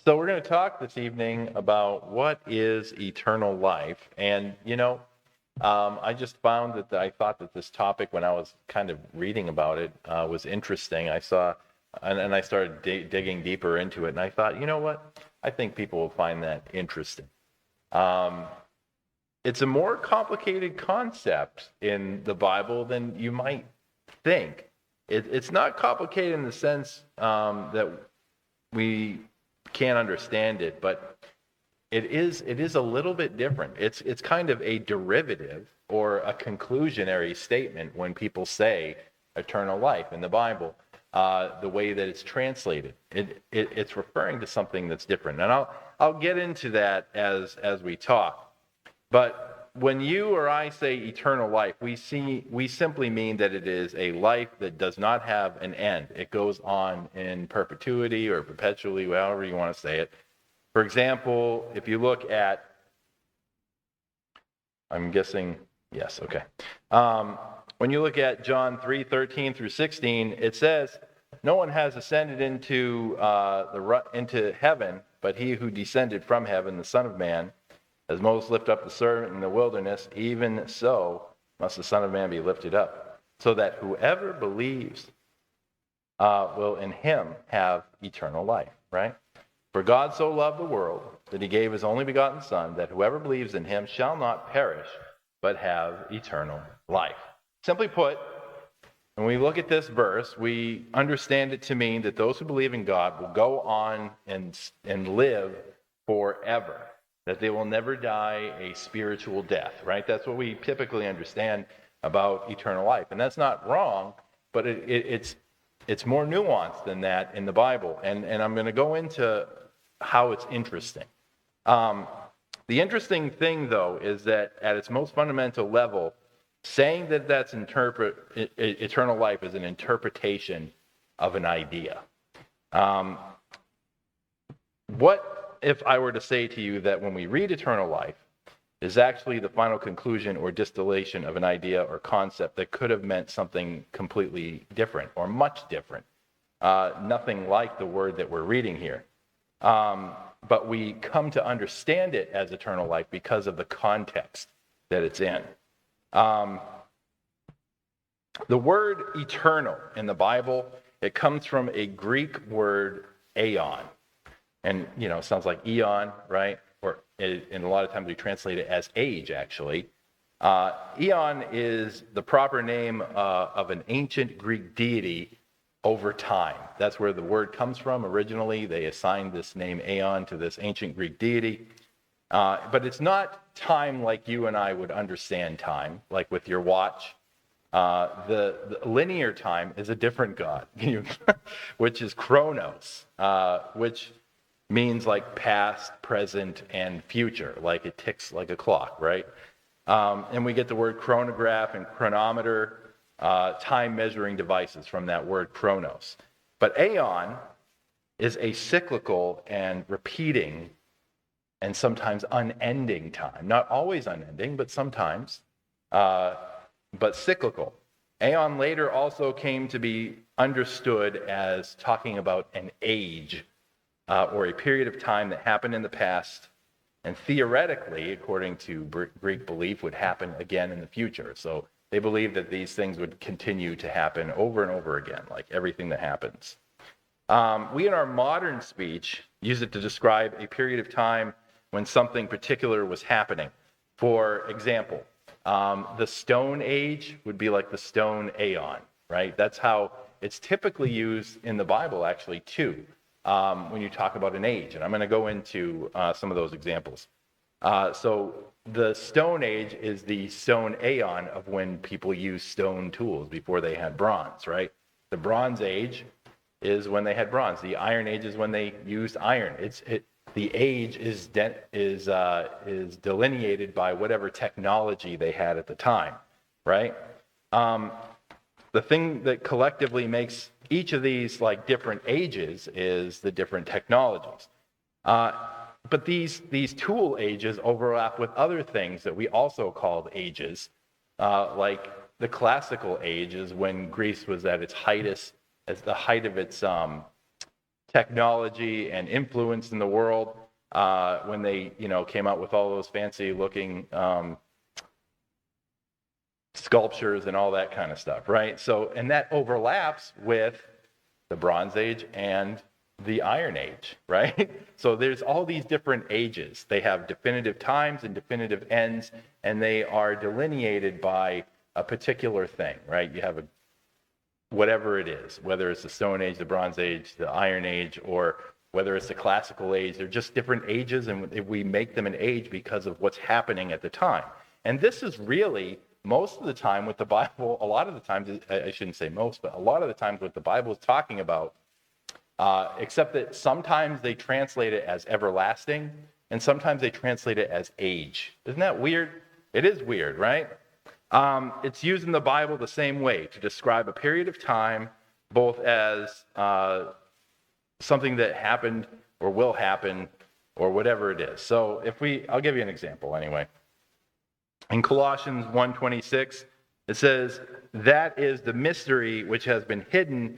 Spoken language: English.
So we're going to talk this evening about what is eternal life. And, I just found that I thought that this topic, when I was kind of reading about it, was interesting. I saw, and I started digging deeper into it, and I thought, you know what? I think people will find that interesting. Um, it's a more complicated concept in the Bible than you might think. It's not complicated in the sense that we can't understand it, but it is a little bit different. It's kind of a derivative or a conclusionary statement when people say eternal life in the Bible. The way that it's translated, it's referring to something that's different, and I'll get into that as we talk. But when you or I say eternal life, we simply mean that it is a life that does not have an end. It goes on in perpetuity or perpetually, however you want to say it. For example, if you look at, I'm guessing, yes, okay. When you look at John 3:13 through 16, it says, "No one has ascended into heaven, but he who descended from heaven, the Son of Man. As Moses lifted up the serpent in the wilderness, even so must the Son of Man be lifted up, so that whoever believes will in him have eternal life," right? "For God so loved the world that he gave his only begotten Son, that whoever believes in him shall not perish, but have eternal life." Simply put, when we look at this verse, we understand it to mean that those who believe in God will go on and live forever, that they will never die a spiritual death, right? That's what we typically understand about eternal life. And that's not wrong, but it's more nuanced than that in the Bible. And I'm going to go into how it's interesting. The interesting thing, though, is that at its most fundamental level, saying that that's eternal life is an interpretation of an idea. What if I were to say to you that when we read eternal life is actually the final conclusion or distillation of an idea or concept that could have meant something completely different or much different, nothing like the word that we're reading here. But we come to understand it as eternal life because of the context that it's in. The word eternal in the Bible, it comes from a Greek word, aeon. And, it sounds like eon, right? And a lot of times we translate it as age, actually. Eon is the proper name of an ancient Greek deity over time. That's where the word comes from originally. They assigned this name aeon to this ancient Greek deity. But it's not time like you and I would understand time, like with your watch. The linear time is a different god, which is Chronos, which means like past, present, and future, like it ticks like a clock, right? And we get the word chronograph and chronometer, time measuring devices from that word chronos. But aeon is a cyclical and repeating and sometimes unending time. Not always unending, but sometimes, but cyclical. Aeon later also came to be understood as talking about an age, or a period of time that happened in the past, and theoretically, according to Greek belief, would happen again in the future. So they believed that these things would continue to happen over and over again, like everything that happens. We, in our modern speech, use it to describe a period of time when something particular was happening. For example, the Stone Age would be like the Stone Aeon, right? That's how it's typically used in the Bible, actually, too. When you talk about an age, and I'm going to go into some of those examples. So the Stone Age is the Stone Aeon of when people used stone tools before they had bronze, right? The Bronze Age is when they had bronze. The Iron Age is when they used iron. The age is delineated by whatever technology they had at the time, right? The thing that collectively makes each of these like different ages is the different technologies. But these tool ages overlap with other things that we also called ages, like the classical age is when Greece was at its height, as the height of its technology and influence in the world when they, came out with all those fancy looking sculptures and all that kind of stuff, right? So, and that overlaps with the Bronze Age and the Iron Age, right? So there's all these different ages. They have definitive times and definitive ends, and they are delineated by a particular thing, right? You have whatever it is, whether it's the Stone Age, the Bronze Age, the Iron Age, or whether it's the Classical Age. They're just different ages, and we make them an age because of what's happening at the time. And this is really, most of the time with the Bible, a lot of the times, I shouldn't say most, but a lot of the times what the Bible is talking about, except that sometimes they translate it as everlasting, and sometimes they translate it as age. Isn't that weird? It is weird, right? It's used in the Bible the same way to describe a period of time, both as something that happened or will happen or whatever it is. So I'll give you an example anyway. In Colossians 1:26, it says, "That is the mystery which has been hidden